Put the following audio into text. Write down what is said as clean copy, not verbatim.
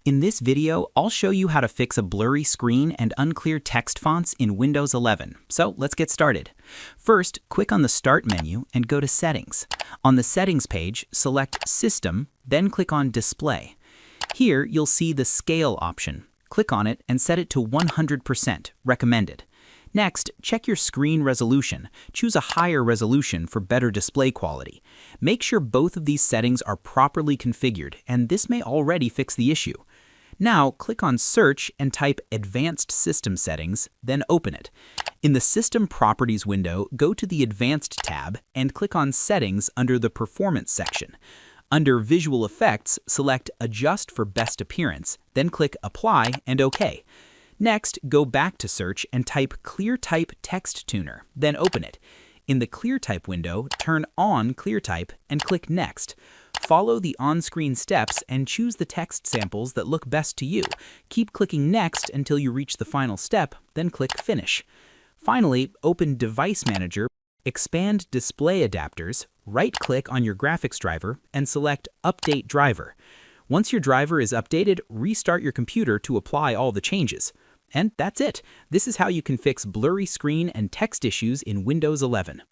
In this video, I'll show you how to fix a blurry screen and unclear text fonts in Windows 11. So let's get started. First, click on the Start menu and go to Settings. On the Settings page, select System, then click on Display. Here, you'll see the Scale option. Click on it and set it to 100%, recommended. Next, check your screen resolution. Choose a higher resolution for better display quality. Make sure both of these settings are properly configured, and this may already fix the issue. Now, click on Search and type Advanced System Settings, then open it. In the System Properties window, go to the Advanced tab and click on Settings under the Performance section. Under Visual Effects, select Adjust for Best Appearance, then click Apply and OK. Next, go back to Search and type ClearType Text Tuner, then open it. In the ClearType window, turn on ClearType and click Next. Follow the on-screen steps and choose the text samples that look best to you. Keep clicking Next until you reach the final step, then click Finish. Finally, open Device Manager, expand Display Adapters, right-click on your graphics driver, and select Update Driver. Once your driver is updated, restart your computer to apply all the changes. And that's it. This is how you can fix blurry screen and text issues in Windows 11.